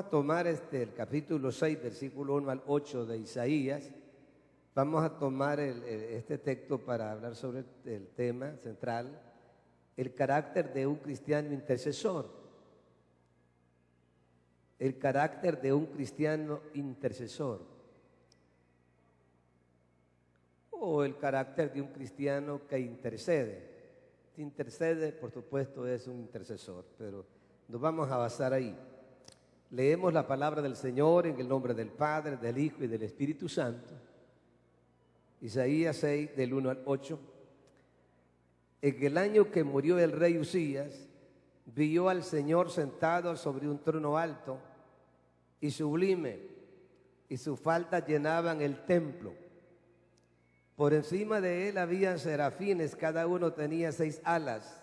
a tomar el capítulo 6, versículo 1 al 8 de Isaías. Vamos a tomar este texto para hablar sobre el tema central, el carácter de un cristiano intercesor. El carácter de un cristiano intercesor. O el carácter de un cristiano que intercede. Si intercede, por supuesto, es un intercesor, pero nos vamos a basar ahí. Leemos la palabra del Señor en el nombre del Padre, del Hijo y del Espíritu Santo. Isaías 6, del 1 al 8. En el año que murió el rey Usías, vio al Señor sentado sobre un trono alto y sublime, y sus faldas llenaban el templo. Por encima de él habían serafines, cada uno tenía 6 alas,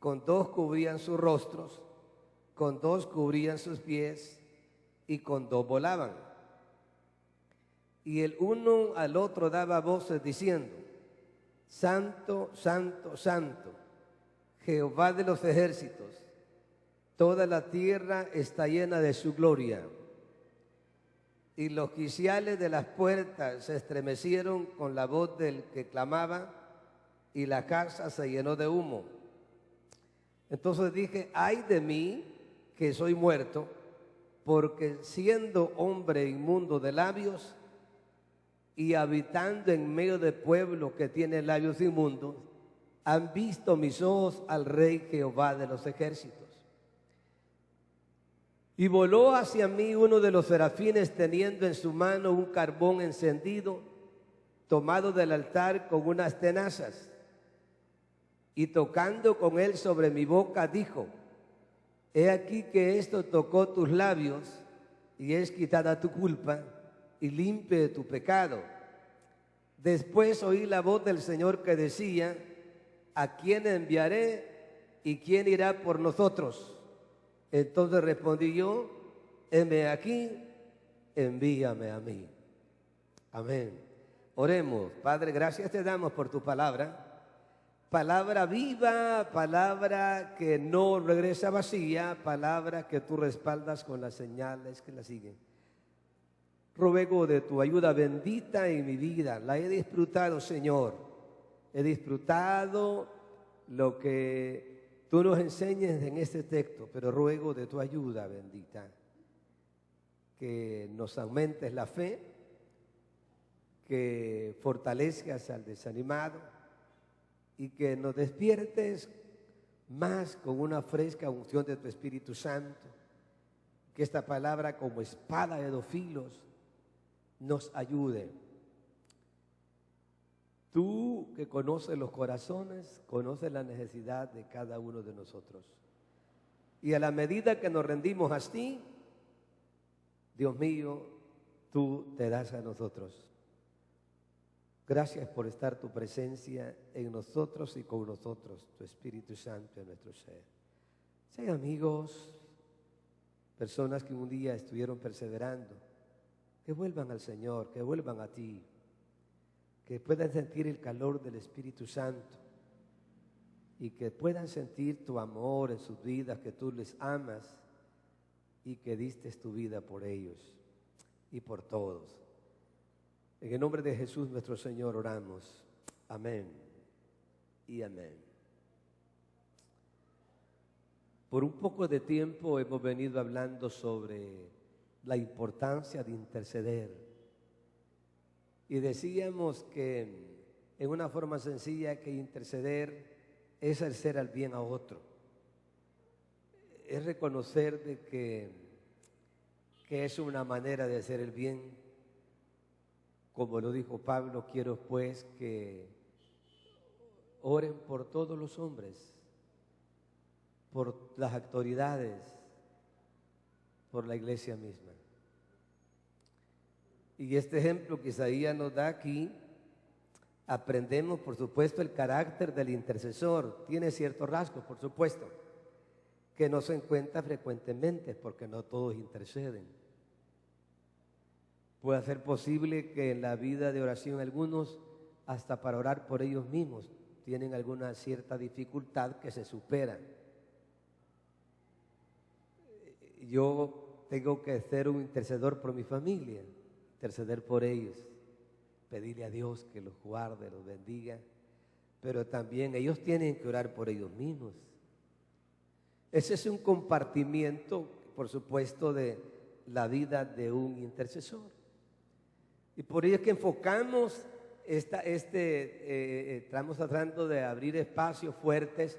con 2 cubrían sus rostros, con 2 cubrían sus pies, y con 2 volaban. Y el uno al otro daba voces diciendo: Santo, Santo, Santo, Jehová de los ejércitos, toda la tierra está llena de su gloria. Y los quiciales de las puertas se estremecieron con la voz del que clamaba, y la casa se llenó de humo. Entonces dije: ay de mí, que soy muerto, porque siendo hombre inmundo de labios y habitando en medio de pueblo que tiene labios inmundos, han visto mis ojos al Rey Jehová de los ejércitos. Y voló hacia mí uno de los serafines teniendo en su mano un carbón encendido, tomado del altar con unas tenazas. Y tocando con él sobre mi boca, dijo: he aquí que esto tocó tus labios, y es quitada tu culpa, y limpia de tu pecado. Después oí la voz del Señor que decía: ¿a quién enviaré y quién irá por nosotros? Entonces respondí yo: heme aquí, envíame a mí. Amén. Oremos. Padre, gracias te damos por tu palabra. Palabra viva, palabra que no regresa vacía, palabra que tú respaldas con las señales que la siguen. Ruego de tu ayuda bendita en mi vida. La he disfrutado, Señor. He disfrutado lo que tú nos enseñes en este texto, pero ruego de tu ayuda bendita, que nos aumentes la fe, que fortalezcas al desanimado y que nos despiertes más con una fresca unción de tu Espíritu Santo, que esta palabra como espada de 2 filos nos ayude. Tú que conoces los corazones, conoces la necesidad de cada uno de nosotros. Y a la medida que nos rendimos a ti, Dios mío, tú te das a nosotros. Gracias por estar tu presencia en nosotros y con nosotros, tu Espíritu Santo en nuestro ser. Sean amigos, personas que un día estuvieron perseverando, que vuelvan al Señor, que vuelvan a ti, que puedan sentir el calor del Espíritu Santo y que puedan sentir tu amor en sus vidas, que tú les amas y que diste tu vida por ellos y por todos. En el nombre de Jesús nuestro Señor oramos. Amén y amén. Por un poco de tiempo hemos venido hablando sobre la importancia de interceder. Y decíamos que en una forma sencilla que interceder es hacer el bien a otro. Es reconocer de que es una manera de hacer el bien. Como lo dijo Pablo, quiero pues que oren por todos los hombres, por las autoridades, por la iglesia misma. Y este ejemplo que Isaías nos da aquí, aprendemos por supuesto el carácter del intercesor. Tiene ciertos rasgos, por supuesto, que no se encuentra frecuentemente porque no todos interceden. Puede ser posible que en la vida de oración algunos, hasta para orar por ellos mismos, tienen alguna cierta dificultad que se supera. Yo tengo que ser un intercedor por mi familia, interceder por ellos, pedirle a Dios que los guarde, los bendiga, pero también ellos tienen que orar por ellos mismos. Ese es un compartimiento, por supuesto, de la vida de un intercesor. Y por ello es que enfocamos estamos tratando de abrir espacios fuertes,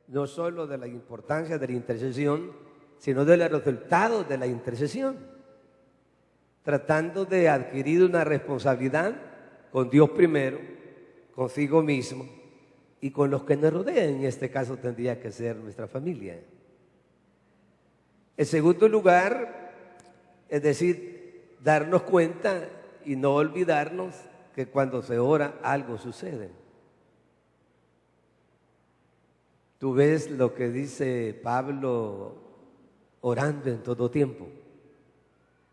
no solo de la importancia de la intercesión, sino de los resultados de la intercesión, tratando de adquirir una responsabilidad con Dios primero, consigo mismo y con los que nos rodean. En este caso tendría que ser nuestra familia. En segundo lugar, es decir, darnos cuenta y no olvidarnos que cuando se ora algo sucede. Tú ves lo que dice Pablo: orando en todo tiempo,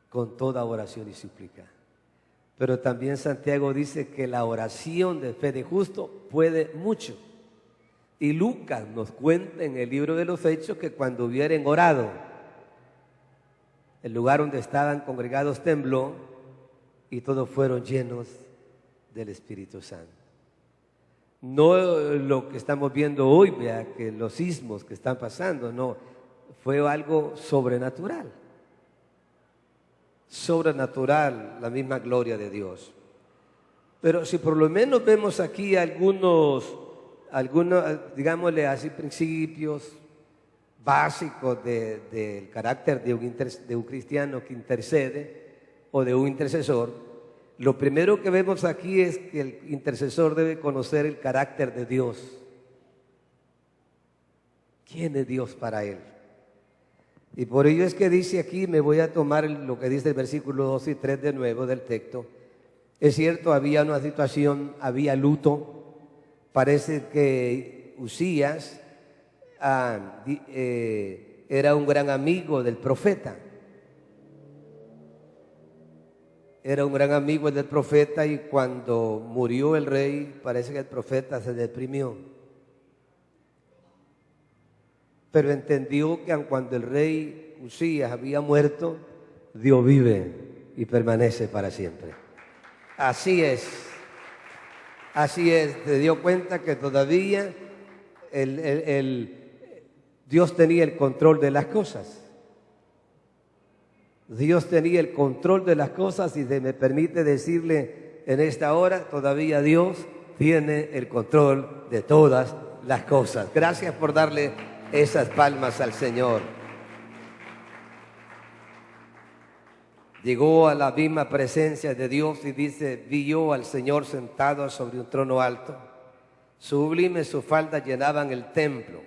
con toda oración y súplica. Pero también Santiago dice que la oración de fe de justo puede mucho. Y Lucas nos cuenta en el libro de los Hechos que cuando hubieren orado, el lugar donde estaban congregados tembló y todos fueron llenos del Espíritu Santo. No lo que estamos viendo hoy, vea, que los sismos que están pasando, no, fue algo sobrenatural. Sobrenatural, la misma gloria de Dios. Pero si por lo menos vemos aquí algunos, digámosle así, principios básicos del carácter de un cristiano que intercede o de un intercesor, lo primero que vemos aquí es que el intercesor debe conocer el carácter de Dios. ¿Quién es Dios para él? Y por ello es que dice aquí, me voy a tomar lo que dice el versículo 2 y 3 de nuevo del texto. Es cierto, había una situación, había luto. Parece que Usías era un gran amigo del profeta. Era un gran amigo del profeta y cuando murió el rey, parece que el profeta se deprimió. Pero entendió que cuando el rey Usías había muerto, Dios vive y permanece para siempre. Así es, se dio cuenta que todavía Dios tenía el control de las cosas. Dios tenía el control de las cosas y se me permite decirle en esta hora, todavía Dios tiene el control de todas las cosas. Gracias por darle esas palmas al Señor. Llegó a la misma presencia de Dios y dice: vi yo al Señor sentado sobre un trono alto, sublimes sus faldas llenaban el templo.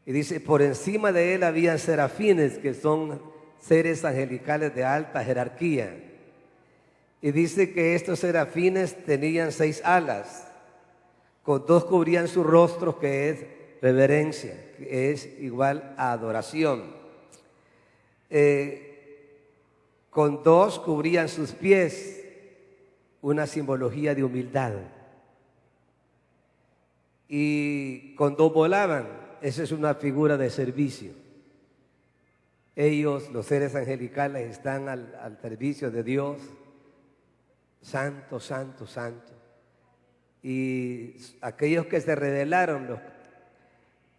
Y dice, por encima de él habían serafines, que son seres angelicales de alta jerarquía. Y dice que estos serafines tenían 6 alas, con 2 cubrían su rostro, que es reverencia, que es igual a adoración. Con 2 cubrían sus pies, una simbología de humildad. Y con 2 volaban, esa es una figura de servicio. Ellos, los seres angelicales, están al servicio de Dios. Santo, santo, santo. Y aquellos que se rebelaron,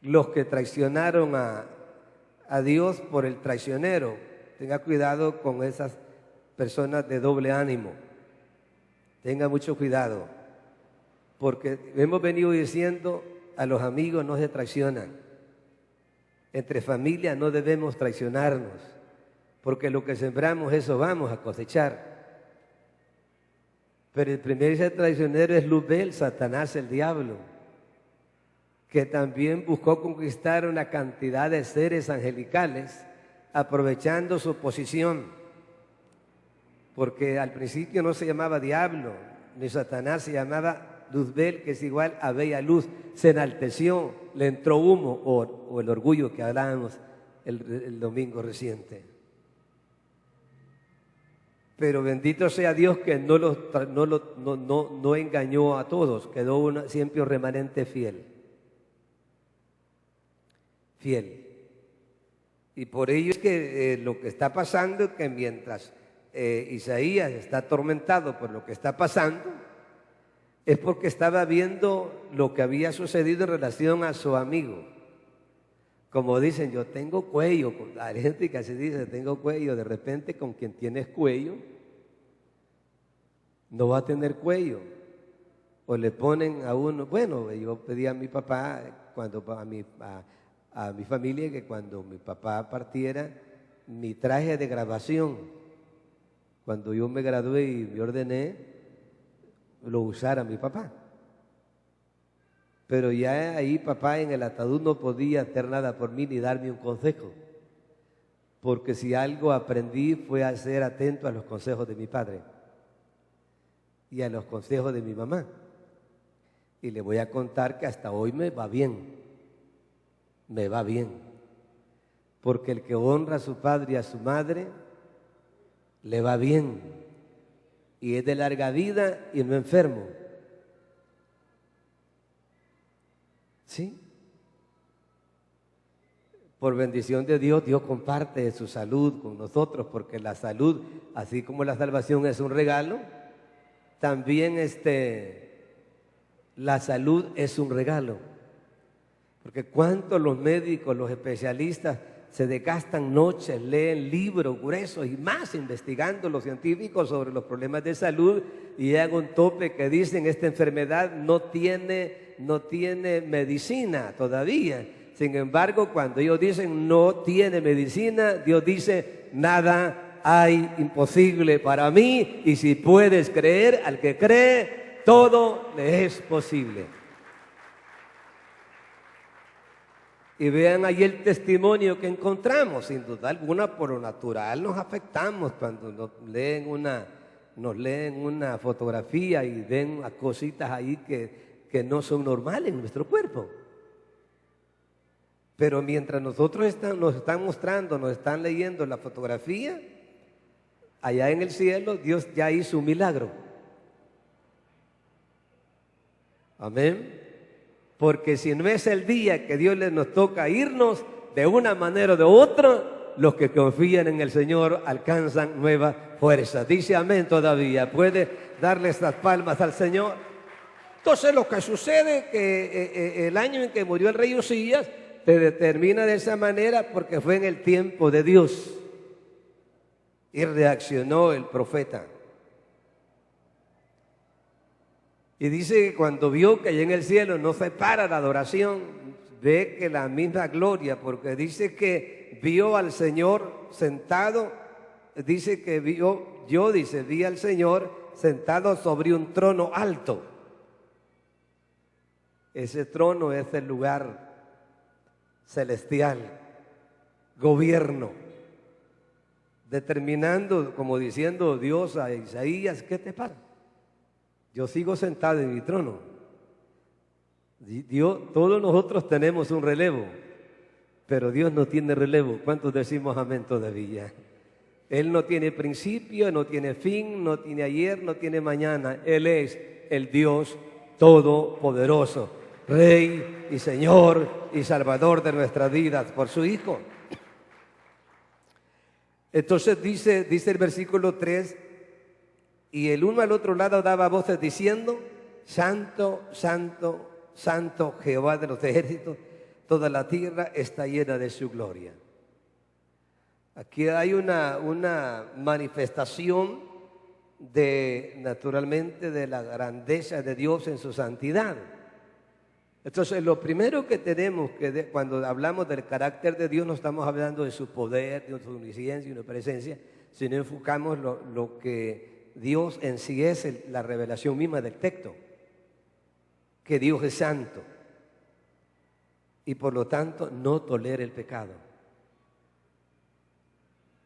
los que traicionaron a Dios por el traicionero, tenga cuidado con esas personas de doble ánimo. Tenga mucho cuidado, porque hemos venido diciendo, a los amigos no se traicionan. Entre familias no debemos traicionarnos, porque lo que sembramos, eso vamos a cosechar. Pero el primer traicionero es Luzbel, Satanás, el diablo, que también buscó conquistar una cantidad de seres angelicales, aprovechando su posición, porque al principio no se llamaba diablo, ni Satanás, se llamaba Luzbel, que es igual a bella luz. Se enalteció, le entró humo, o el orgullo que hablábamos el domingo reciente. Pero bendito sea Dios que no engañó a todos, quedó siempre un remanente fiel. Fiel. Y por ello es que lo que está pasando es que mientras Isaías está atormentado por lo que está pasando, es porque estaba viendo lo que había sucedido en relación a su amigo. Como dicen, yo tengo cuello, hay gente que así dice, tengo cuello, de repente con quien tienes cuello, no va a tener cuello. O le ponen a uno, bueno, yo pedí a mi papá, a mi familia, que cuando mi papá partiera, mi traje de graduación, cuando yo me gradué y me ordené, lo usara mi papá. Pero ya ahí papá en el ataúd no podía hacer nada por mí ni darme un consejo, porque si algo aprendí fue a ser atento a los consejos de mi padre y a los consejos de mi mamá. Y le voy a contar que hasta hoy me va bien, porque el que honra a su padre y a su madre, le va bien, y es de larga vida y no enfermo. ¿Sí? Por bendición de Dios, Dios comparte su salud con nosotros, porque la salud, así como la salvación es un regalo, también la salud es un regalo. Porque cuánto los médicos, los especialistas se desgastan noches, leen libros gruesos y más investigando los científicos sobre los problemas de salud, y llegan a un tope que dicen esta enfermedad no tiene medicina todavía. Sin embargo, cuando ellos dicen no tiene medicina, Dios dice nada hay imposible para mí, y si puedes creer, al que cree, todo le es posible. Y vean ahí el testimonio que encontramos. Sin duda alguna, por lo natural nos afectamos cuando nos leen una fotografía y ven cositas ahí que no son normales en nuestro cuerpo. Pero mientras nosotros nos están mostrando, nos están leyendo la fotografía, allá en el cielo Dios ya hizo un milagro. Amén. Porque si no es el día que Dios nos toca irnos, de una manera o de otra, los que confían en el Señor alcanzan nueva fuerza. Dice amén todavía. Puede darle estas palmas al Señor. Entonces lo que sucede es que el año en que murió el rey Usías se determina de esa manera porque fue en el tiempo de Dios. Y reaccionó el profeta. Y dice que cuando vio que allá en el cielo no se para la adoración, ve que la misma gloria, porque dice que vio al Señor sentado, dice que vi al Señor sentado sobre un trono alto. Ese trono es el lugar celestial, gobierno, determinando, como diciendo Dios a Isaías, ¿qué te pasa? Yo sigo sentado en mi trono. Todos nosotros tenemos un relevo, pero Dios no tiene relevo. ¿Cuántos decimos amén todavía? Él no tiene principio, no tiene fin, no tiene ayer, no tiene mañana. Él es el Dios todopoderoso, Rey y Señor y Salvador de nuestras vidas por su Hijo. Entonces dice el versículo 3, y el uno al otro lado daba voces diciendo, Santo, Santo, Santo Jehová de los ejércitos, toda la tierra está llena de su gloria. Aquí hay una manifestación naturalmente de la grandeza de Dios en su santidad. Entonces lo primero que tenemos cuando hablamos del carácter de Dios, no estamos hablando de su poder, de su omnisciencia y su presencia, sino enfocamos lo que Dios en sí es la revelación misma del texto, que Dios es santo y por lo tanto no tolera el pecado.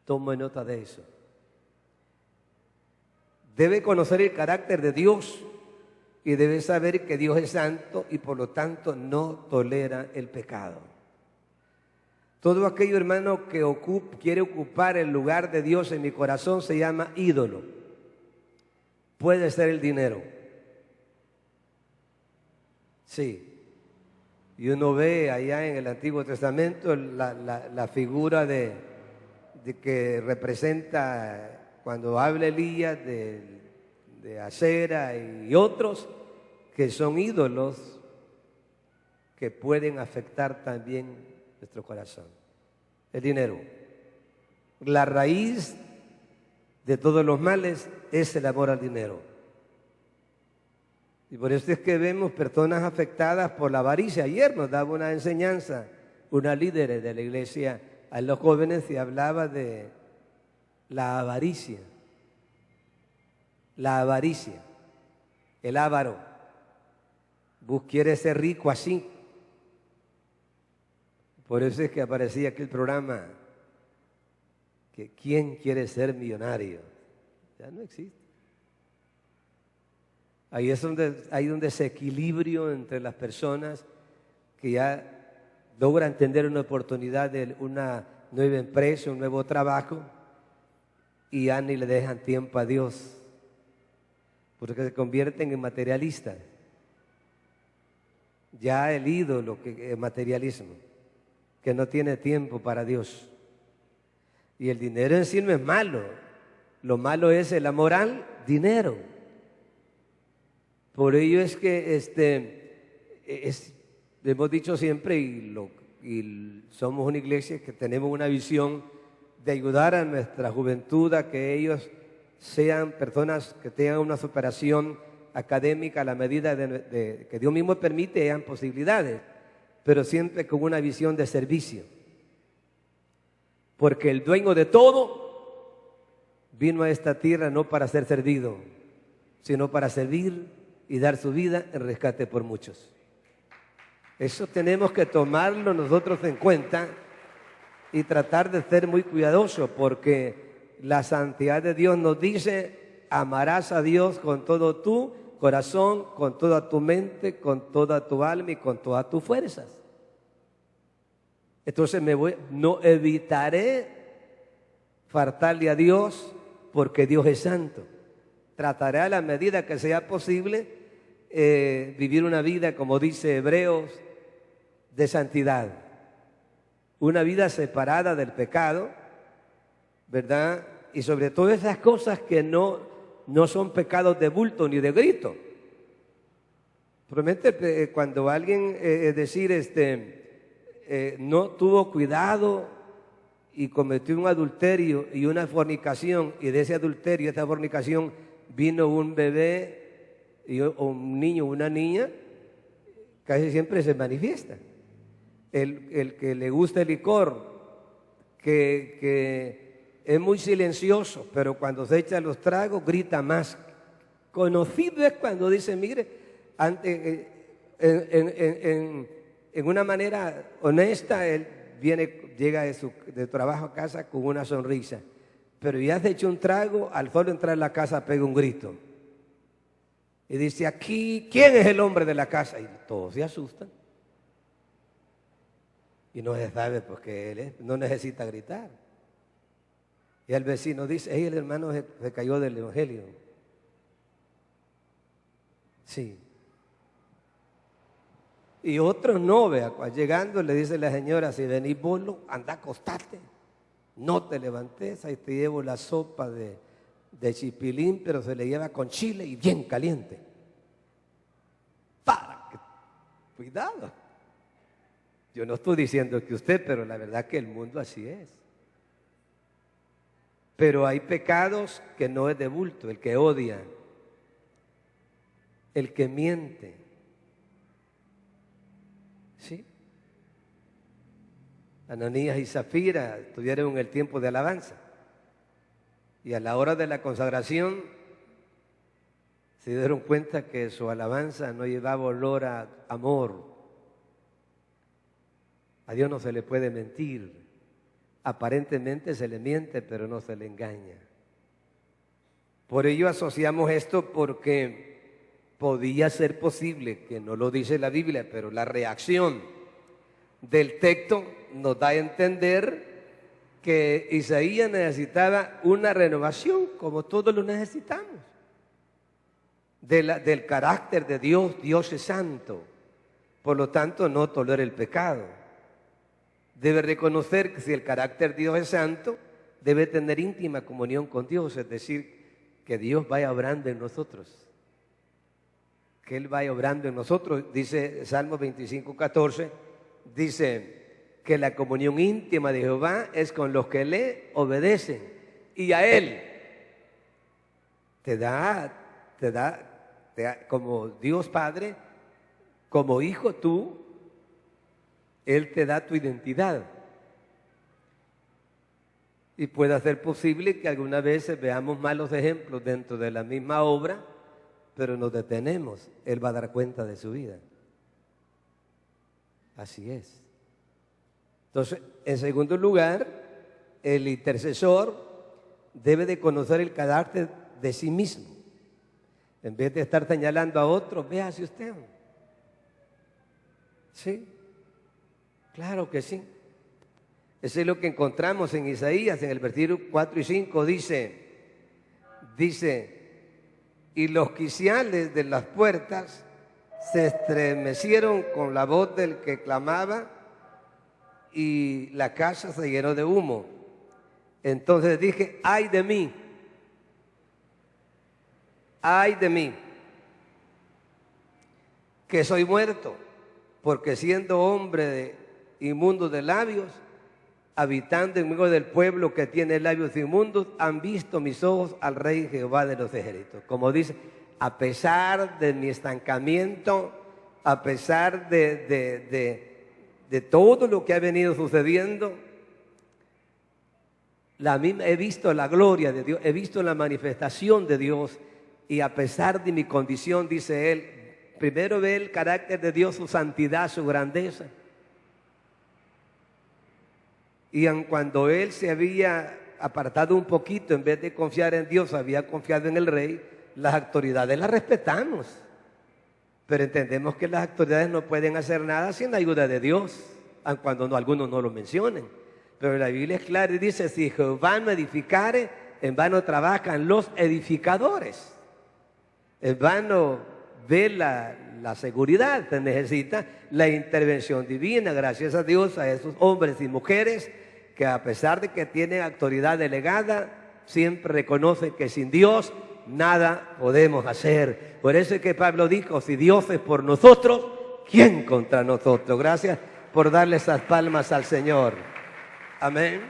Tome nota de eso. Debe conocer el carácter de Dios y debe saber que Dios es santo y por lo tanto no tolera el pecado. Todo aquello, hermano, que quiere ocupar el lugar de Dios en mi corazón se llama ídolo. Puede ser el dinero. Sí. Y uno ve allá en el Antiguo Testamento la figura de que representa cuando habla Elías de Acera y otros que son ídolos que pueden afectar también nuestro corazón. El dinero. La raíz de todos los males es el amor al dinero. Y por eso es que vemos personas afectadas por la avaricia. Ayer nos daba una enseñanza, una líder de la iglesia a los jóvenes y hablaba de la avaricia. La avaricia, el avaro. Quiere ser rico así. Por eso es que aparecía aquí el programa que ¿quién quiere ser millonario? Ya no existe. Ahí es donde hay un desequilibrio entre las personas que ya logran tener una oportunidad de una nueva empresa, un nuevo trabajo y ya ni le dejan tiempo a Dios porque se convierten en materialistas. Ya el ídolo que es materialismo, que no tiene tiempo para Dios. Y el dinero en sí no es malo. Lo malo es el amor al dinero. Por ello es que hemos dicho siempre y somos una iglesia que tenemos una visión de ayudar a nuestra juventud a que ellos sean personas que tengan una superación académica a la medida de que Dios mismo permite, hayan posibilidades, pero siempre con una visión de servicio. Porque el dueño de todo vino a esta tierra no para ser servido, sino para servir y dar su vida en rescate por muchos. Eso tenemos que tomarlo nosotros en cuenta y tratar de ser muy cuidadosos, porque la santidad de Dios nos dice: amarás a Dios con todo tu corazón, con toda tu mente, con toda tu alma y con todas tus fuerzas. Entonces no evitaré faltarle a Dios porque Dios es santo. Trataré a la medida que sea posible vivir una vida, como dice Hebreos, de santidad. Una vida separada del pecado, ¿verdad? Y sobre todo esas cosas que no son pecados de bulto ni de grito. Probablemente cuando alguien no tuvo cuidado y cometió un adulterio y una fornicación, y de ese adulterio y esa fornicación vino un bebé o un niño o una niña, casi siempre se manifiesta. El que le gusta el licor, que es muy silencioso, pero cuando se echa los tragos grita más. Conocido es cuando dice: mire, en una manera honesta, él llega de trabajo a casa con una sonrisa, pero ya se echa un trago, al solo entrar en la casa pega un grito y dice: aquí, ¿quién es el hombre de la casa? Y todos se asustan y no se sabe porque él no necesita gritar. Y el vecino dice: el hermano se cayó del evangelio. Sí. Y otros no, vea, llegando le dice la señora: si venís bolo, anda a acostarte, no te levantes, ahí te llevo la sopa de chipilín, pero se le lleva con chile y bien caliente. Cuidado. Yo no estoy diciendo que usted, pero la verdad que el mundo así es. Pero hay pecados que no es de bulto: el que odia, el que miente. ¿Sí? Ananías y Zafira estuvieron en el tiempo de alabanza y a la hora de la consagración se dieron cuenta que su alabanza no llevaba olor a amor. A Dios no se le puede mentir. Aparentemente se le miente, pero no se le engaña. Por ello asociamos esto, porque podía ser posible, que no lo dice la Biblia, pero la reacción del texto nos da a entender que Isaías necesitaba una renovación, como todos lo necesitamos, del carácter de Dios. Dios es santo. Por lo tanto, no tolera el pecado. Debe reconocer que si el carácter de Dios es santo, debe tener íntima comunión con Dios, es decir, que Dios vaya obrando en nosotros. Que Él vaya obrando en nosotros. Dice Salmo 25:14, dice que la comunión íntima de Jehová es con los que le obedecen. Y a Él te da como Dios Padre, como hijo tú, Él te da tu identidad. Y puede ser posible que algunas veces veamos malos ejemplos dentro de la misma obra, pero nos detenemos. Él va a dar cuenta de su vida. Así es. Entonces, en segundo lugar, el intercesor debe de conocer el carácter de sí mismo. En vez de estar señalando a otros, véase usted. ¿Sí? Claro que sí. Eso es lo que encontramos en Isaías, en el versículo 4 y 5, dice, y los quiciales de las puertas se estremecieron con la voz del que clamaba y la casa se llenó de humo. Entonces dije, ay de mí, que soy muerto, porque siendo hombre inmundo de labios, habitando en medio del pueblo que tiene labios inmundos, han visto mis ojos al Rey Jehová de los ejércitos. Como dice, a pesar de mi estancamiento, a pesar de todo lo que ha venido sucediendo, he visto la gloria de Dios, he visto la manifestación de Dios, y a pesar de mi condición, dice él, primero ve el carácter de Dios, su santidad, su grandeza. Y cuando él se había apartado un poquito, en vez de confiar en Dios, había confiado en el rey, las autoridades las respetamos. Pero entendemos que las autoridades no pueden hacer nada sin la ayuda de Dios, aun cuando algunos no lo mencionen. Pero la Biblia es clara y dice, si Jehová no edificare, en vano trabajan los edificadores. En vano ve la seguridad, se necesita la intervención divina. Gracias a Dios, a esos hombres y mujeres que a pesar de que tienen autoridad delegada, siempre reconocen que sin Dios nada podemos hacer. Por eso es que Pablo dijo, si Dios es por nosotros, ¿quién contra nosotros? Gracias por darle esas palmas al Señor. Amén.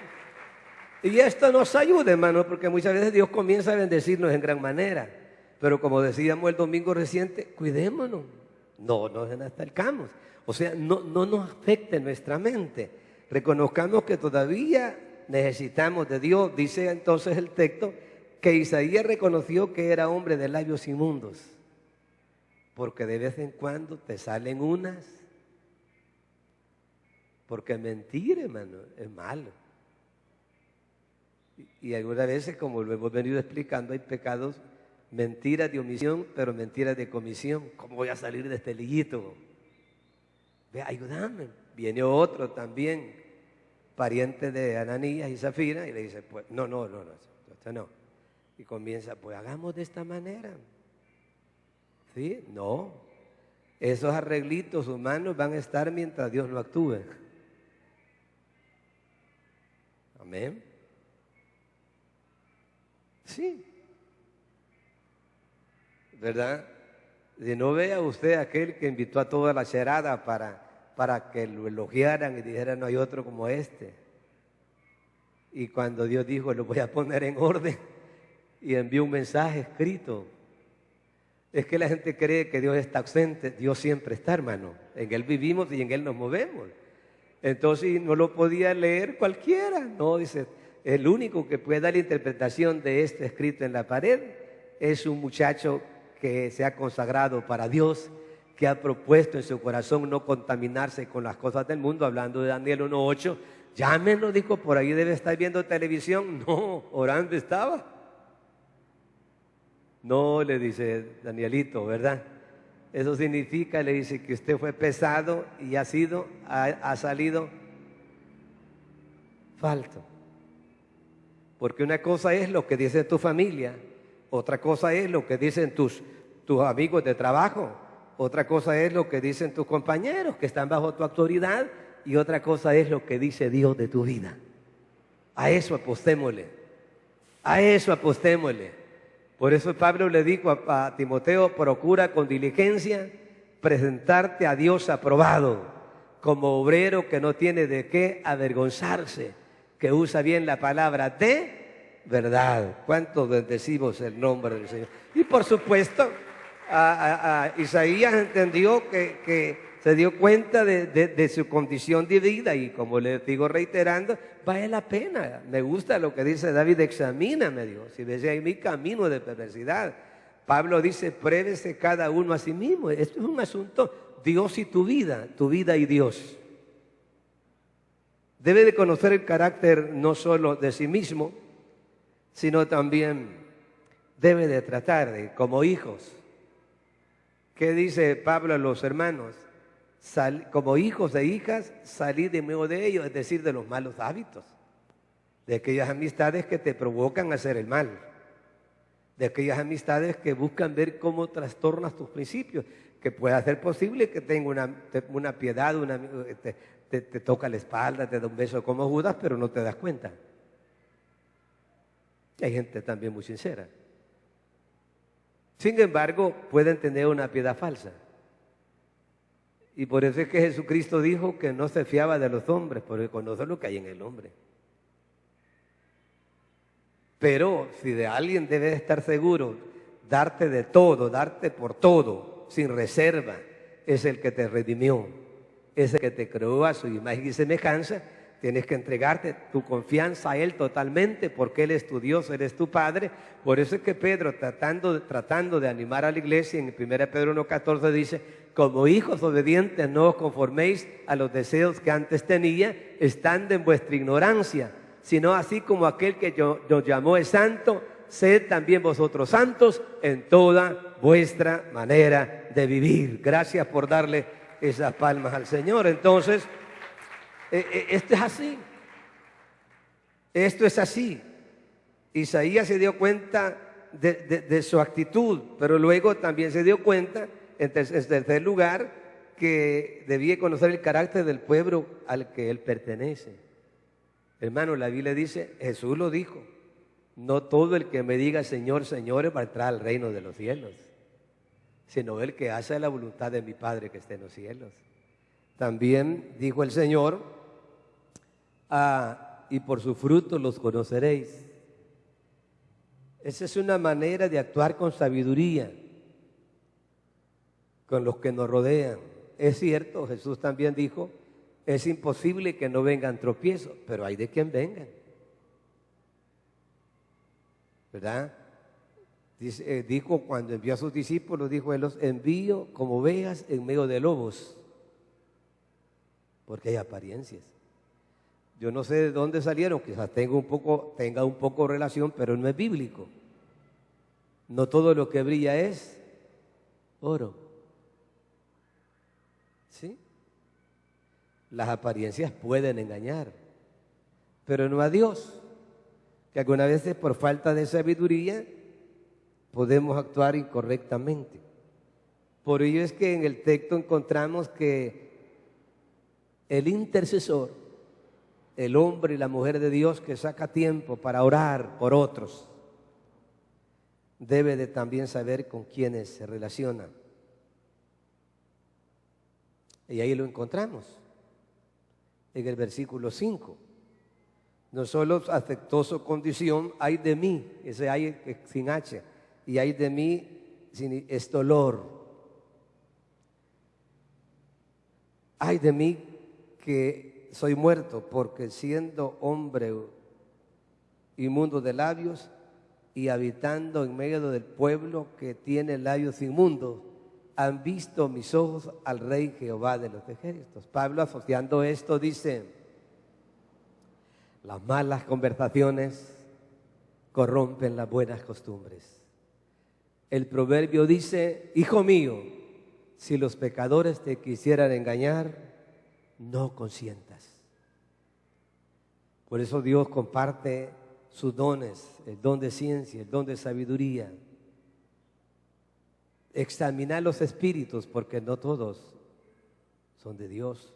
Y esto nos ayuda, hermano, porque muchas veces Dios comienza a bendecirnos en gran manera. Pero como decíamos el domingo reciente, cuidémonos, no nos enastercamos. O sea, no nos afecte nuestra mente. Reconozcamos que todavía necesitamos de Dios. Dice entonces el texto que Isaías reconoció que era hombre de labios inmundos, porque de vez en cuando te salen unas, porque mentir, hermano, es malo. Y algunas veces, como lo hemos venido explicando, hay pecados, mentiras de omisión, pero mentiras de comisión. ¿Cómo voy a salir de este liguito? Ve, ayúdame. Viene otro también, pariente de Ananías y Zafira, y le dice, pues, no, esto no. Y comienza, pues hagamos de esta manera. ¿Sí? No. Esos arreglitos humanos van a estar mientras Dios no actúe. Amén. Sí. ¿Verdad? Si no vea usted aquel que invitó a toda la charada para que lo elogiaran y dijeran, no hay otro como este. Y cuando Dios dijo, lo voy a poner en orden, y envió un mensaje escrito. Es que la gente cree que Dios está ausente. Dios siempre está, hermano. En Él vivimos y en Él nos movemos. Entonces no lo podía leer cualquiera. No, dice, el único que puede dar la interpretación de esto escrito en la pared es un muchacho que se ha consagrado para Dios, que ha propuesto en su corazón no contaminarse con las cosas del mundo, hablando de Daniel 1:8. Llámenlo, dijo, por ahí debe estar viendo televisión. No, orando estaba. No, le dice Danielito, ¿verdad? Eso significa, le dice, que usted fue pesado y ha salido falto. Porque una cosa es lo que dice tu familia, otra cosa es lo que dicen tus amigos de trabajo, otra cosa es lo que dicen tus compañeros que están bajo tu autoridad y otra cosa es lo que dice Dios de tu vida. A eso apostémosle, a eso apostémosle. Por eso Pablo le dijo a Timoteo, procura con diligencia presentarte a Dios aprobado, como obrero que no tiene de qué avergonzarse, que usa bien la palabra de verdad. ¿Cuántos bendecimos el nombre del Señor? Y por supuesto, Isaías entendió que se dio cuenta de su condición de vida y como le digo reiterando, vale la pena. Me gusta lo que dice David, examíname Dios, si ves en mi camino de perversidad. Pablo dice, pruébese cada uno a sí mismo. Esto es un asunto, Dios y tu vida y Dios. Debe de conocer el carácter no solo de sí mismo, sino también debe de tratar de, como hijos. ¿Qué dice Pablo a los hermanos? Como hijos e hijas, salid de medio de ellos, es decir, de los malos hábitos, de aquellas amistades que te provocan a hacer el mal, de aquellas amistades que buscan ver cómo trastornas tus principios, que pueda ser posible que tenga una piedad, te toca la espalda, te da un beso como Judas, pero no te das cuenta. Hay gente también muy sincera. Sin embargo, pueden tener una piedad falsa. Y por eso es que Jesucristo dijo que no se fiaba de los hombres, porque conoce lo que hay en el hombre. Pero si de alguien debes estar seguro, darte de todo, darte por todo, sin reserva, es el que te redimió, es el que te creó a su imagen y semejanza. Tienes que entregarte tu confianza a Él totalmente, porque Él es tu Dios, Él es tu Padre. Por eso es que Pedro, tratando de animar a la iglesia, en 1 Pedro 1:14 dice, como hijos obedientes no os conforméis a los deseos que antes tenía, estando en vuestra ignorancia, sino así como aquel que nos llamó es santo, sed también vosotros santos en toda vuestra manera de vivir. Gracias por darle esas palmas al Señor. Entonces, esto es así. Esto es así. Isaías se dio cuenta de su actitud, pero luego también se dio cuenta, en tercer lugar, que debía conocer el carácter del pueblo al que él pertenece. Hermano, la Biblia dice, Jesús lo dijo, no todo el que me diga Señor, Señor va a entrar al reino de los cielos, sino el que hace la voluntad de mi Padre que esté en los cielos. También dijo el Señor, y por su fruto los conoceréis. Esa es una manera de actuar con sabiduría con los que nos rodean. Es cierto, Jesús también dijo, es imposible que no vengan tropiezos, pero hay de quien vengan, ¿verdad? Dijo cuando envió a sus discípulos, dijo él, los envío como ovejas en medio de lobos, porque hay apariencias. Yo no sé de dónde salieron, quizás tenga un poco relación, pero no es bíblico. No todo lo que brilla es oro. ¿Sí? Las apariencias pueden engañar, pero no a Dios, que algunas veces por falta de sabiduría podemos actuar incorrectamente. Por ello es que en el texto encontramos que el intercesor, el hombre y la mujer de Dios que saca tiempo para orar por otros, debe de también saber con quiénes se relaciona. Y ahí lo encontramos en el versículo 5. No solo aceptó su condición, ay de mí, ese ay sin H, y ay de mí es dolor. Ay de mí que soy muerto, porque siendo hombre inmundo de labios y habitando en medio del pueblo que tiene labios inmundos, han visto mis ojos al Rey Jehová de los ejércitos. Pablo, asociando esto, dice, las malas conversaciones corrompen las buenas costumbres. El proverbio dice, hijo mío, si los pecadores te quisieran engañar, no consientas. Por eso Dios comparte sus dones, el don de ciencia, el don de sabiduría. examinar los espíritus, porque no todos son de Dios,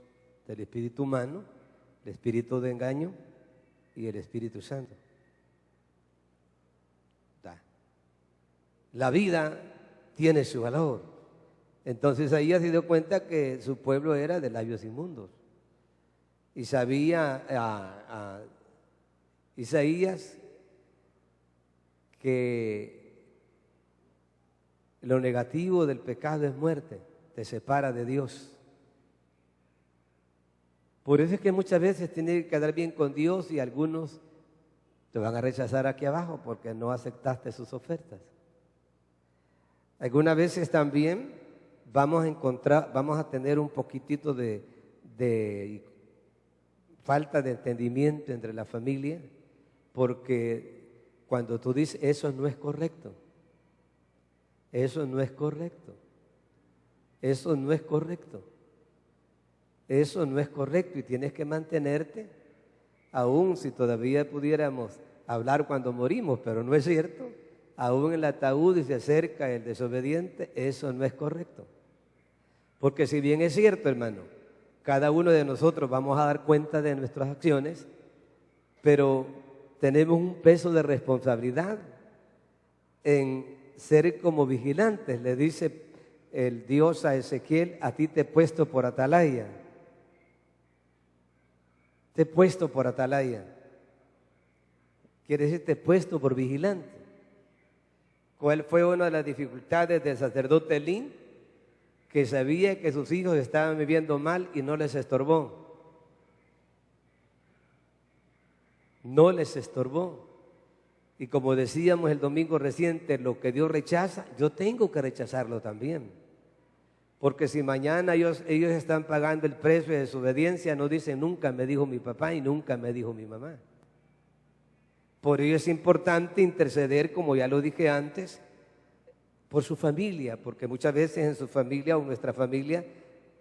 del espíritu humano, el espíritu de engaño y el Espíritu Santo. La vida tiene su valor. Entonces ahí se dio cuenta que su pueblo era de labios inmundos. Y sabía a Isaías que lo negativo del pecado es muerte, te separa de Dios. Por eso es que muchas veces tienes que quedar bien con Dios y algunos te van a rechazar aquí abajo porque no aceptaste sus ofertas. Algunas veces también vamos a tener un poquitito de falta de entendimiento entre la familia, porque cuando tú dices eso no es correcto, eso no es correcto, eso no es correcto, eso no es correcto, y tienes que mantenerte, aún si todavía pudiéramos hablar cuando morimos, pero no es cierto. Aún en el ataúd y se acerca el desobediente, eso no es correcto. Porque si bien es cierto, hermano, cada uno de nosotros vamos a dar cuenta de nuestras acciones, pero tenemos un peso de responsabilidad en ser como vigilantes. Le dice el Dios a Ezequiel: a ti te he puesto por atalaya. Te he puesto por atalaya. Quiere decir, te he puesto por vigilante. ¿Cuál fue una de las dificultades del sacerdote Elí? Que sabía que sus hijos estaban viviendo mal y no les estorbó. No les estorbó. Y como decíamos el domingo reciente, lo que Dios rechaza, yo tengo que rechazarlo también. Porque si mañana ellos están pagando el precio de desobediencia, no dicen nunca me dijo mi papá y nunca me dijo mi mamá. Por ello es importante interceder, como ya lo dije antes, por su familia, porque muchas veces en su familia o nuestra familia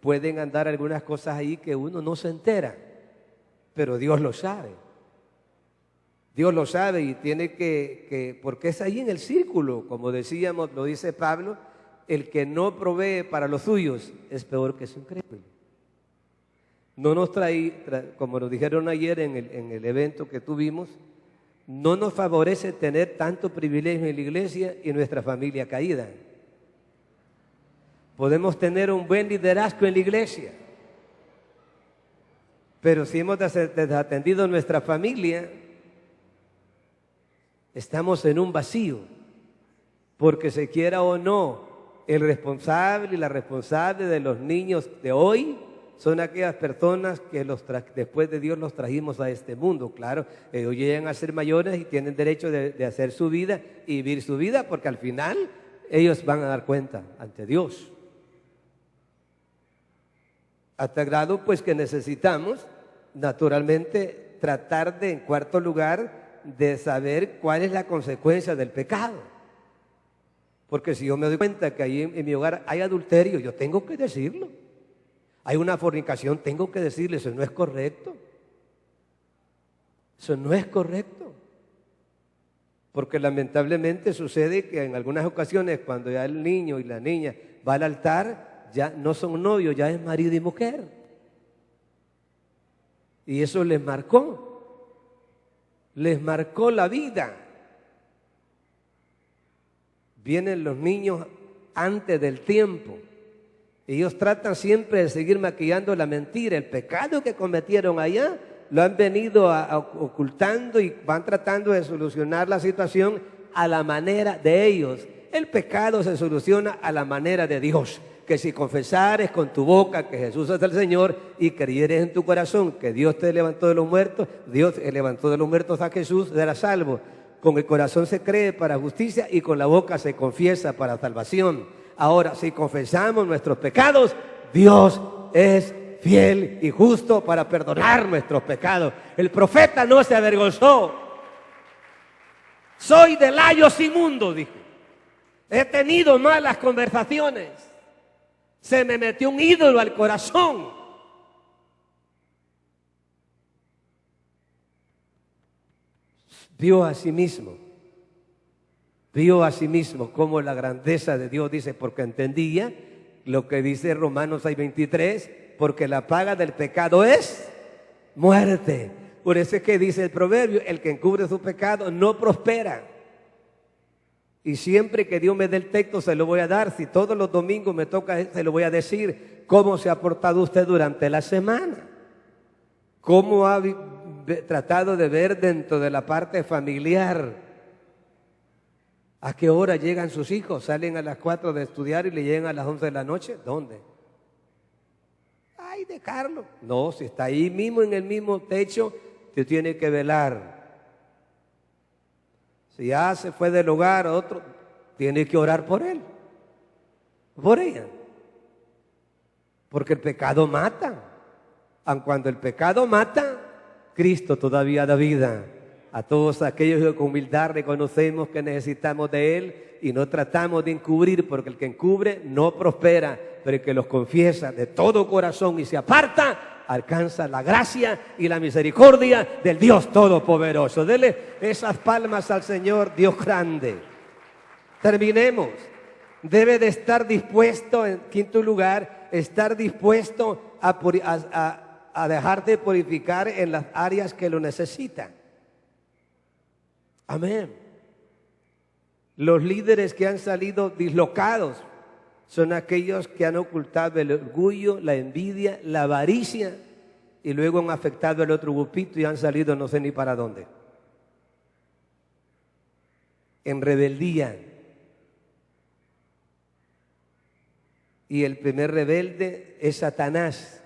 pueden andar algunas cosas ahí que uno no se entera, pero Dios lo sabe. Dios lo sabe y tiene porque es ahí en el círculo, como decíamos, lo dice Pablo, el que no provee para los suyos es peor que su incrédulo. No nos como nos dijeron ayer en el evento que tuvimos, no nos favorece tener tanto privilegio en la iglesia y nuestra familia caída. Podemos tener un buen liderazgo en la iglesia, pero si hemos desatendido nuestra familia, estamos en un vacío, porque se quiera o no, el responsable y la responsable de los niños de hoy son aquellas personas que después de Dios los trajimos a este mundo. Claro, ellos llegan a ser mayores y tienen derecho de hacer su vida y vivir su vida, porque al final ellos van a dar cuenta ante Dios. Hasta el grado pues que necesitamos naturalmente tratar de, en cuarto lugar, de saber cuál es la consecuencia del pecado. Porque si yo me doy cuenta que ahí en mi hogar hay adulterio, yo tengo que decirlo. Hay una fornicación, tengo que decirle, eso no es correcto. Eso no es correcto. Porque lamentablemente sucede que en algunas ocasiones cuando ya el niño y la niña va al altar, ya no son novios, ya es marido y mujer. Y eso les marcó la vida. Vienen los niños antes del tiempo. Ellos tratan siempre de seguir maquillando la mentira. El pecado que cometieron allá lo han venido ocultando y van tratando de solucionar la situación a la manera de ellos. El pecado se soluciona a la manera de Dios. Que si confesares con tu boca que Jesús es el Señor y creyeres en tu corazón que Dios te levantó de los muertos, Dios levantó de los muertos a Jesús, serás salvo. Con el corazón se cree para justicia y con la boca se confiesa para salvación. Ahora, si confesamos nuestros pecados, Dios es fiel y justo para perdonar nuestros pecados. El profeta no se avergonzó. Soy de layos inmundos, dijo. He tenido malas conversaciones. Se me metió un ídolo al corazón. Vio a sí mismo vio a sí mismo como la grandeza de Dios, dice, porque entendía lo que dice Romanos 6:23, porque la paga del pecado es muerte. Por eso es que dice el proverbio, el que encubre su pecado no prospera. Y siempre que Dios me dé el texto se lo voy a dar. Si todos los domingos me toca, se lo voy a decir. ¿Cómo se ha portado usted durante la semana? ¿Cómo ha tratado de ver dentro de la parte familiar? ¿A qué hora llegan sus hijos? ¿Salen a las 4 de estudiar y le llegan a las 11 de la noche? ¿Dónde? Ay, de Carlos. No, si está ahí mismo en el mismo techo, te tiene que velar. Si ya se fue del hogar, otro tiene que orar por él, por ella. Porque el pecado mata. Aun cuando el pecado mata, Cristo todavía da vida a todos aquellos que con humildad reconocemos que necesitamos de Él y no tratamos de encubrir, porque el que encubre no prospera, pero el que los confiesa de todo corazón y se aparta, alcanza la gracia y la misericordia del Dios Todopoderoso. Dele esas palmas al Señor, Dios grande. Terminemos. Debe de estar dispuesto, en quinto lugar, estar dispuesto a dejar de purificar en las áreas que lo necesitan. Amén. Los líderes que han salido dislocados son aquellos que han ocultado el orgullo, la envidia, la avaricia y luego han afectado al otro grupito y han salido no sé ni para dónde. En rebeldía. Y el primer rebelde es Satanás.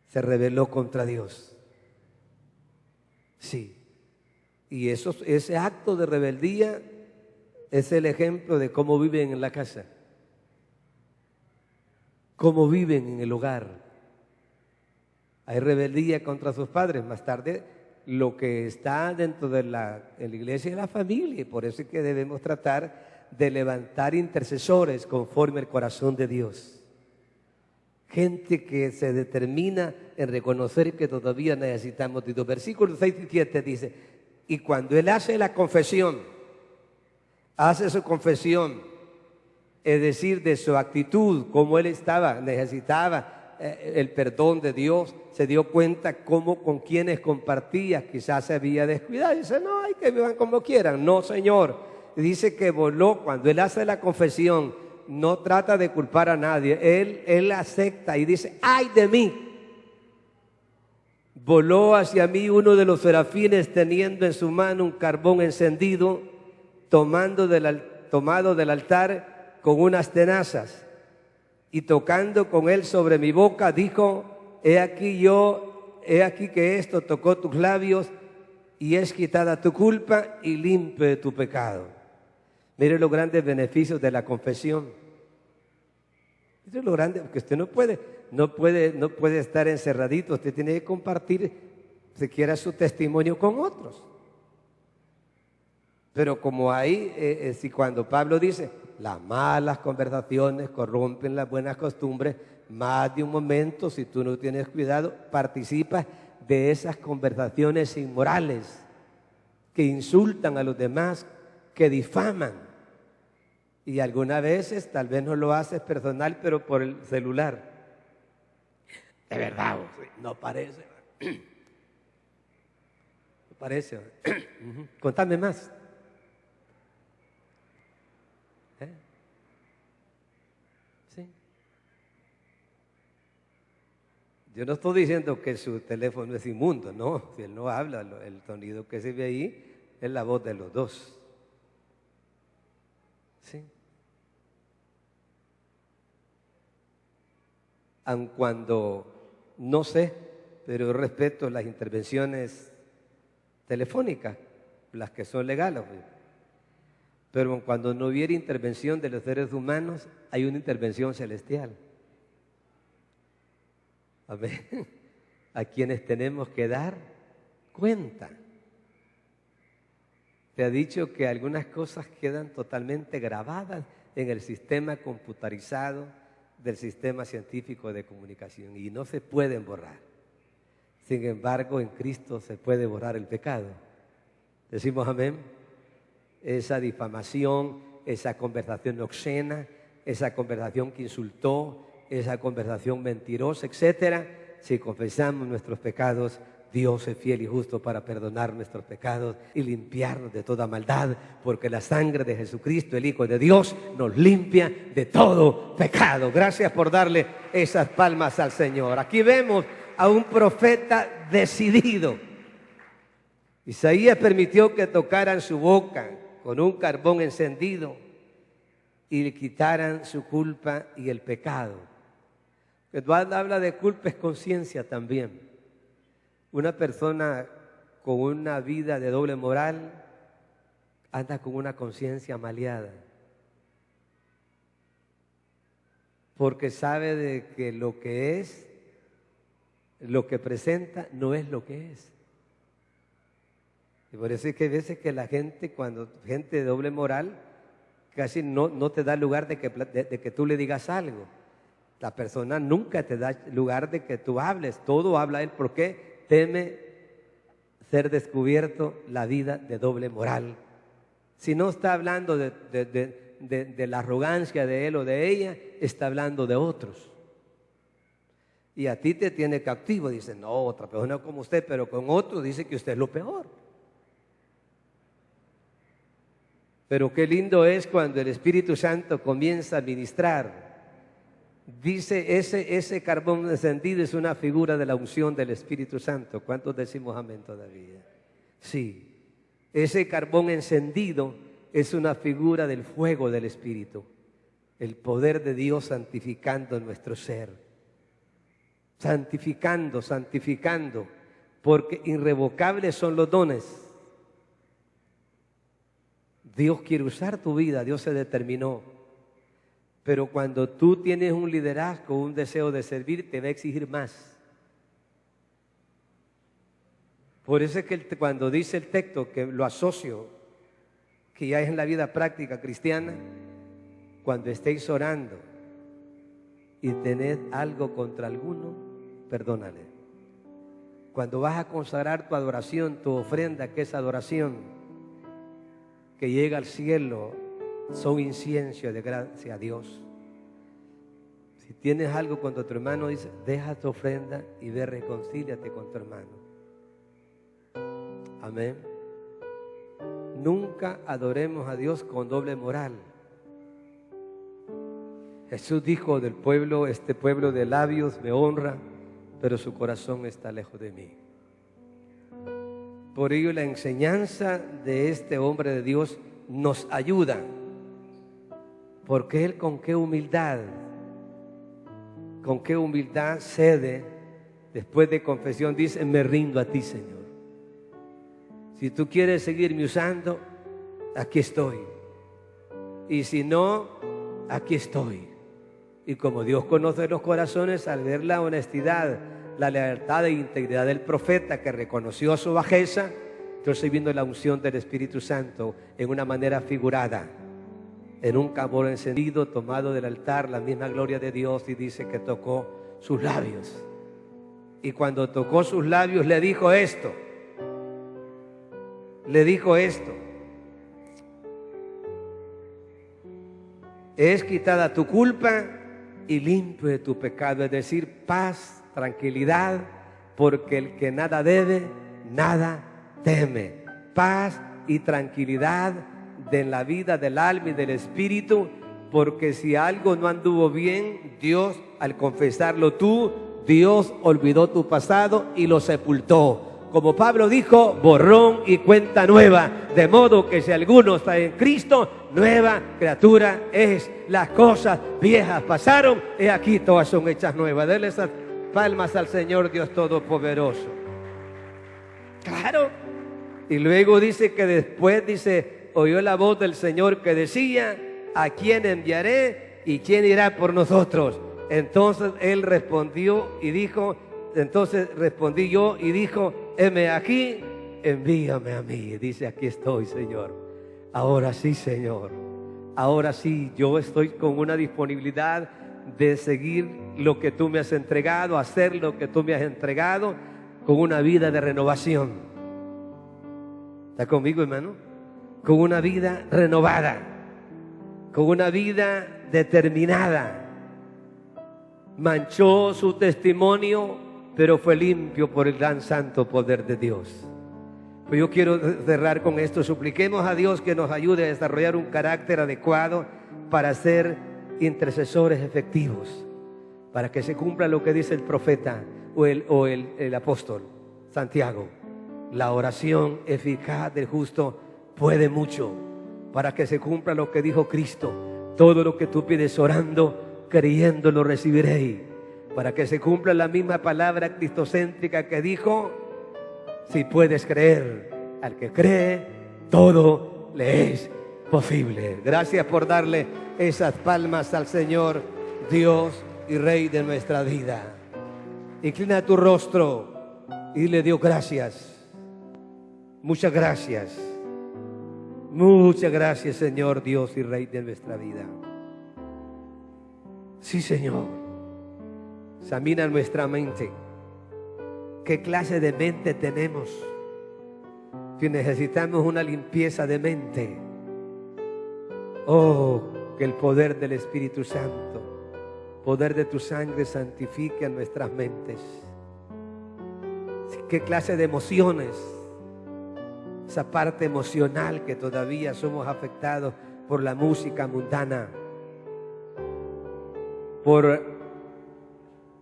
Se rebeló contra Dios. Sí. Y ese acto de rebeldía es el ejemplo de cómo viven en la casa, cómo viven en el hogar. Hay rebeldía contra sus padres. Más tarde, lo que está dentro de la iglesia es la familia. Y por eso es que debemos tratar de levantar intercesores conforme al corazón de Dios. Gente que se determina en reconocer que todavía necesitamos de Dios. Versículos 6 y 7 dice: y cuando él hace la confesión, hace su confesión, es decir, de su actitud, como él estaba, necesitaba el perdón de Dios, se dio cuenta cómo con quienes compartía, quizás se había descuidado. Y dice: no, hay que vivan como quieran. No, Señor. Dice que voló, cuando él hace la confesión, no trata de culpar a nadie, él acepta y dice: ¡ay de mí! Voló hacia mí uno de los serafines teniendo en su mano un carbón encendido, tomado del altar con unas tenazas, y tocando con él sobre mi boca, dijo: he aquí que esto tocó tus labios, y es quitada tu culpa y limpio de tu pecado. Mire los grandes beneficios de la confesión. Eso es lo grande, porque usted no puede estar encerradito. Usted tiene que compartir siquiera su testimonio con otros. Pero como ahí, si cuando Pablo dice: las malas conversaciones corrompen las buenas costumbres, más de un momento, si tú no tienes cuidado, participas de esas conversaciones inmorales que insultan a los demás, que difaman. Y algunas veces tal vez no lo haces personal, pero por el celular. De verdad, no parece. No parece. Contame más. Sí. Yo no estoy diciendo que su teléfono es inmundo, no. Si él no habla, el sonido que se ve ahí es la voz de los dos. Sí. Aun cuando no sé, pero respeto las intervenciones telefónicas, las que son legales. Pero cuando no hubiera intervención de los seres humanos, hay una intervención celestial. Amén. A quienes tenemos que dar cuenta. Te ha dicho que algunas cosas quedan totalmente grabadas en el sistema computarizado del sistema científico de comunicación y no se pueden borrar. Sin embargo, en Cristo se puede borrar el pecado. Decimos amén. esa difamación, esa conversación obscena, esa conversación que insultó, esa conversación mentirosa, etcétera. Si confesamos nuestros pecados, Dios es fiel y justo para perdonar nuestros pecados y limpiarnos de toda maldad, porque la sangre de Jesucristo, el Hijo de Dios, nos limpia de todo pecado. Gracias por darle esas palmas al Señor. Aquí vemos a un profeta decidido. Isaías permitió que tocaran su boca con un carbón encendido y le quitaran su culpa y el pecado. Cuando habla de culpa es conciencia también. Una persona con una vida de doble moral anda con una conciencia maleada, porque sabe de que lo que es, lo que presenta, no es lo que es. Y por eso es que hay veces que la gente, cuando gente de doble moral, casi no te da lugar de que tú le digas algo. La persona nunca te da lugar de que tú hables, todo habla él. ¿Por qué? Teme ser descubierto la vida de doble moral. Si no está hablando de la arrogancia de él o de ella, está hablando de otros. Y a ti te tiene cautivo. Dice, no, otra persona como usted, pero con otro dice que usted es lo peor. Pero qué lindo es cuando el Espíritu Santo comienza a ministrar. Dice, ese carbón encendido es una figura de la unción del Espíritu Santo. ¿Cuántos decimos amén todavía? Sí, ese carbón encendido es una figura del fuego del Espíritu, el poder de Dios santificando nuestro ser. Santificando, porque irrevocables son los dones. Dios quiere usar tu vida, Dios se determinó. Pero cuando tú tienes un liderazgo, un deseo de servir, te va a exigir más. Por eso es que cuando dice el texto, que lo asocio, que ya es en la vida práctica cristiana, cuando estéis orando y tened algo contra alguno, perdónale. Cuando vas a consagrar tu adoración, tu ofrenda, que es adoración, que llega al cielo, son incienso de gracia a Dios. Si tienes algo contra tu hermano, dice, deja tu ofrenda y ve, reconcíliate con tu hermano. Amén. Nunca adoremos a Dios con doble moral. Jesús dijo del pueblo, este pueblo de labios me honra, pero su corazón está lejos de mí. Por ello la enseñanza de este hombre de Dios nos ayuda. Porque él con qué humildad cede, después de confesión dice, me rindo a ti, Señor. Si tú quieres seguirme usando, aquí estoy. Y si no, aquí estoy. Y como Dios conoce los corazones, al ver la honestidad, la lealtad e integridad del profeta que reconoció su bajeza, entonces viendo la unción del Espíritu Santo en una manera figurada, en un carbón encendido tomado del altar, la misma gloria de Dios, y dice que tocó sus labios. Y cuando tocó sus labios le dijo esto. Es quitada tu culpa y limpio de tu pecado. Es decir, paz, tranquilidad, porque el que nada debe, nada teme. Paz y tranquilidad de la vida del alma y del espíritu, porque si algo no anduvo bien, Dios, al confesarlo tú, Dios olvidó tu pasado y lo sepultó. Como Pablo dijo, borrón y cuenta nueva, de modo que si alguno está en Cristo, nueva criatura es. Las cosas viejas pasaron y aquí todas son hechas nuevas. Denle esas palmas al Señor Dios Todopoderoso. Claro. Y luego dice que después oyó la voz del Señor que decía, ¿a quién enviaré y quién irá por nosotros? Entonces él respondió y dijo, respondí yo y dijo, heme aquí, envíame a mí. Dice, aquí estoy, Señor. Ahora sí, Señor. Ahora sí, yo estoy con una disponibilidad de seguir lo que tú me has entregado, hacer lo que tú me has entregado, con una vida de renovación. ¿Está conmigo, hermano? con una vida renovada, con una vida determinada. Manchó su testimonio, pero fue limpio por el gran santo poder de Dios. Pues yo quiero cerrar con esto. Supliquemos a Dios que nos ayude a desarrollar un carácter adecuado para ser intercesores efectivos, para que se cumpla lo que dice el profeta o el apóstol Santiago: la oración eficaz del justo puede mucho. Para que se cumpla lo que dijo Cristo: todo lo que tú pides orando, creyendo lo recibiréis. Para que se cumpla la misma palabra cristocéntrica que dijo: si puedes creer, al que cree, todo le es posible. Gracias por darle esas palmas al Señor, Dios y Rey de nuestra vida. Inclina tu rostro y le dio gracias. Muchas gracias. Muchas gracias, Señor, Dios y Rey de nuestra vida. Sí, Señor. Examina nuestra mente. ¿Qué clase de mente tenemos? Si necesitamos una limpieza de mente, oh, que el poder del Espíritu Santo, poder de tu sangre, santifique a nuestras mentes. ¿Qué clase de emociones? Esa parte emocional que todavía somos afectados por la música mundana, por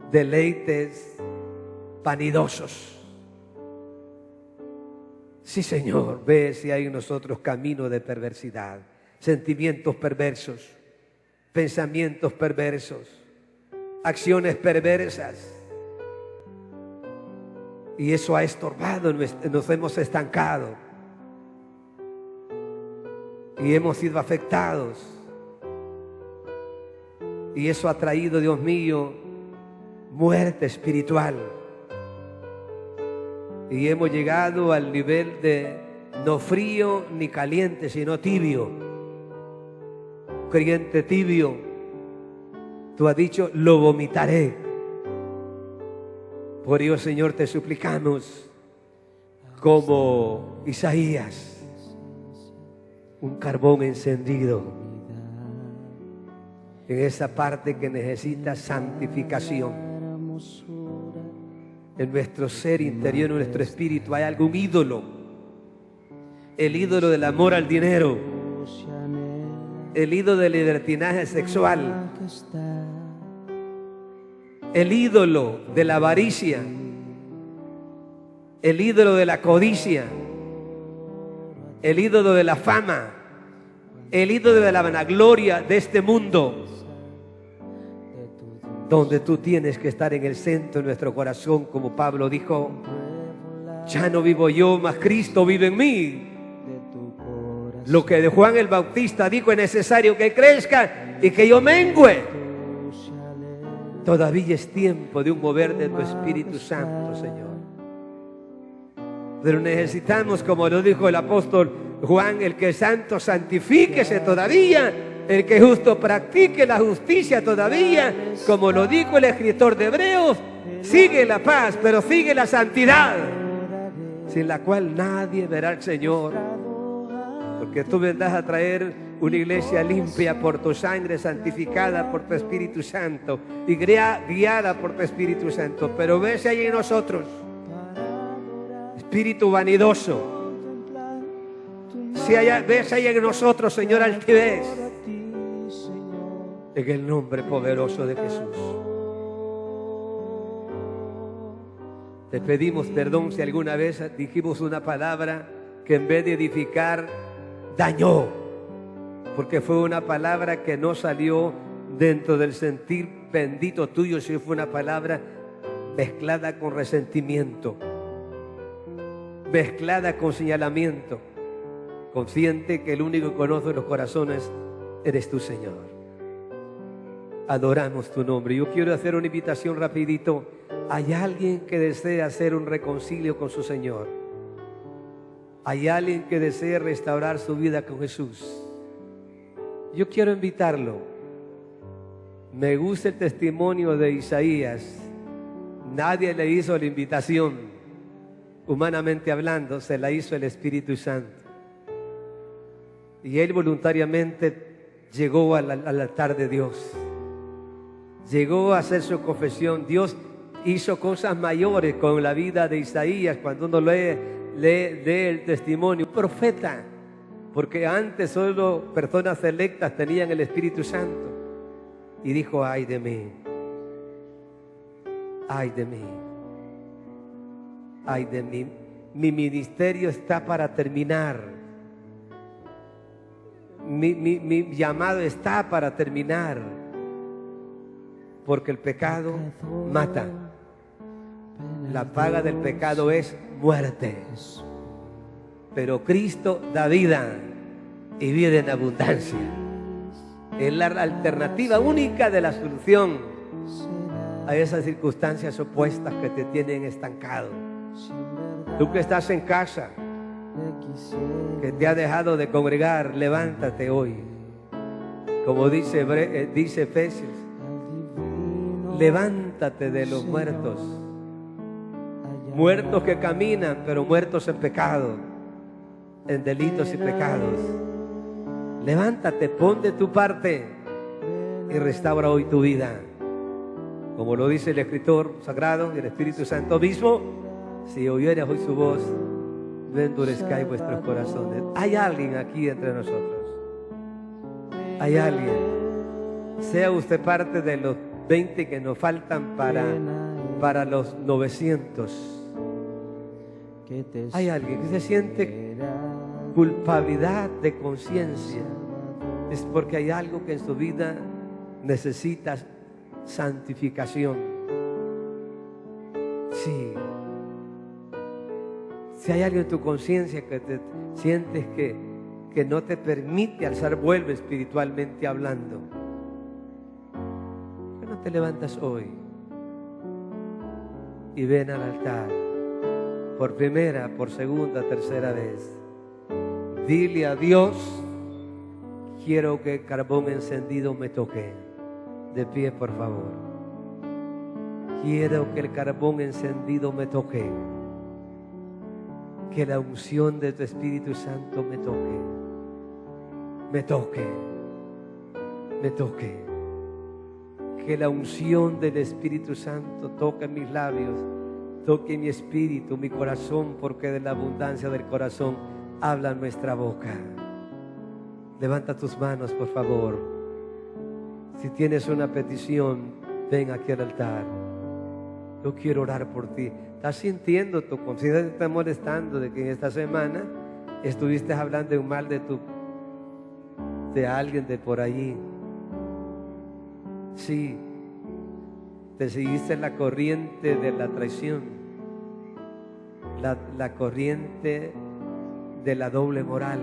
deleites vanidosos. Sí, Señor, ve si hay en nosotros camino de perversidad, sentimientos perversos, pensamientos perversos, acciones perversas. Y eso ha estorbado, nos hemos estancado y hemos sido afectados. Y eso ha traído, Dios mío, muerte espiritual. Y hemos llegado al nivel de no frío ni caliente, sino tibio. Creyente tibio, tú has dicho: lo vomitaré. Por ello, Señor, te suplicamos, como Isaías, un carbón encendido en esa parte que necesita santificación. En nuestro ser interior, en nuestro espíritu, hay algún ídolo. El ídolo del amor al dinero, el ídolo del libertinaje sexual, el ídolo de la avaricia, el ídolo de la codicia, el ídolo de la fama, el ídolo de la vanagloria de este mundo, donde tú tienes que estar en el centro de nuestro corazón, como Pablo dijo: ya no vivo yo, mas Cristo vive en mí. Lo que de Juan el Bautista dijo: es necesario que crezca y que yo mengüe. Todavía es tiempo de un mover de tu Espíritu Santo, Señor. Pero necesitamos, como lo dijo el apóstol Juan: el que es santo, santifíquese todavía. El que justo, practique la justicia todavía. Como lo dijo el escritor de Hebreos: sigue la paz, pero sigue la santidad, sin la cual nadie verá al Señor. Porque tú vendrás a traer una iglesia limpia por tu sangre, santificada por tu Espíritu Santo y guiada por tu Espíritu Santo. Pero ve si hay en nosotros espíritu vanidoso, ve si hay en nosotros, Señor, altivez. En el nombre poderoso de Jesús. Te pedimos perdón si alguna vez dijimos una palabra que en vez de edificar dañó, porque fue una palabra que no salió dentro del sentir bendito tuyo, sino fue una palabra mezclada con resentimiento, mezclada con señalamiento, consciente que el único que conoce los corazones eres tú, Señor. Adoramos tu nombre. Yo quiero hacer una invitación rapidito. ¿Hay alguien que desea hacer un reconcilio con su Señor? ¿Hay alguien que desea restaurar su vida con Jesús? Yo quiero invitarlo. Me gusta el testimonio de Isaías. Nadie le hizo la invitación. Humanamente hablando, se la hizo el Espíritu Santo. Y él voluntariamente llegó al altar de Dios. Llegó a hacer su confesión. Dios hizo cosas mayores con la vida de Isaías. Cuando uno lee el testimonio, un profeta, porque antes solo personas selectas tenían el Espíritu Santo. Y dijo: ay de mí, ay de mí, ay de mí. Mi ministerio está para terminar. Mi llamado está para terminar, porque el pecado mata. La paga del pecado es muerte, pero Cristo da vida y vida en abundancia. Es la alternativa única de la solución a esas circunstancias opuestas que te tienen estancado. Tú que estás en casa, que te ha dejado de congregar, levántate hoy. Como dice Efesios, levántate de los muertos. Muertos que caminan, pero muertos en pecado, en delitos y pecados. Levántate, pon de tu parte y restaura hoy tu vida. Como lo dice el Escritor Sagrado y el Espíritu Santo mismo: si oyeres hoy su voz, no endurezcáis vuestros corazones. Hay alguien aquí entre nosotros. Hay alguien. Sea usted parte de los 20 que nos faltan para los 900. Hay alguien que se siente culpabilidad de conciencia. Es porque hay algo que en su vida necesita santificación. Sí. Si hay algo en tu conciencia que te sientes que no te permite alzar vuelo espiritualmente hablando, ¿por qué no te levantas hoy y ven al altar? Por primera, por segunda, tercera vez. Dile a Dios: quiero que el carbón encendido me toque. De pie, por favor. Quiero que el carbón encendido me toque. Que la unción de tu Espíritu Santo me toque. Me toque. Me toque. Que la unción del Espíritu Santo toque mis labios, toque mi espíritu, mi corazón, porque de la abundancia del corazón habla nuestra boca. Levanta tus manos, por favor. Si tienes una petición, ven aquí al altar. Yo quiero orar por ti. ¿Estás sintiendo tu conciencia? ¿Te está molestando de que en esta semana estuviste hablando de un mal de alguien de por allí? Sí. Te seguiste la corriente de la traición, la corriente de la doble moral.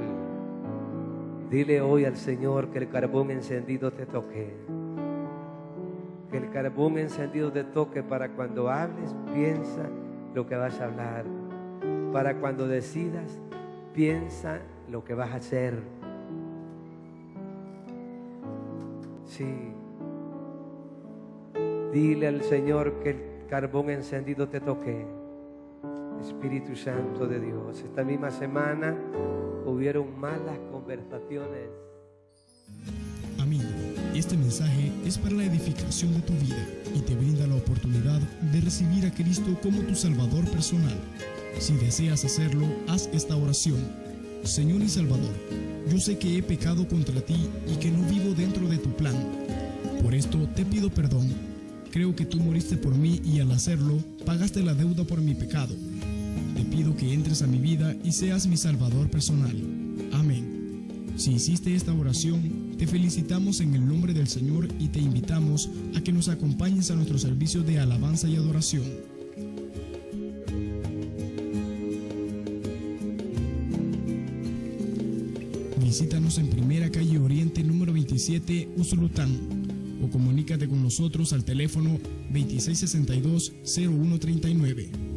Dile hoy al Señor que el carbón encendido te toque. Que el carbón encendido te toque para cuando hables, piensa lo que vas a hablar. Para cuando decidas, piensa lo que vas a hacer. Sí. Dile al Señor que el carbón encendido te toque. Espíritu Santo de Dios, esta misma semana hubieron malas conversaciones. Amigo, este mensaje es para la edificación de tu vida y te brinda la oportunidad de recibir a Cristo como tu Salvador personal. Si deseas hacerlo, haz esta oración. Señor y Salvador, yo sé que he pecado contra ti y que no vivo dentro de tu plan. Por esto te pido perdón. Creo que tú moriste por mí y al hacerlo, pagaste la deuda por mi pecado. Te pido que entres a mi vida y seas mi Salvador personal. Amén. Si hiciste esta oración, te felicitamos en el nombre del Señor y te invitamos a que nos acompañes a nuestro servicio de alabanza y adoración. Visítanos en Primera Calle Oriente, número 27, Usulután, o comunícate con nosotros al teléfono 2662-0139.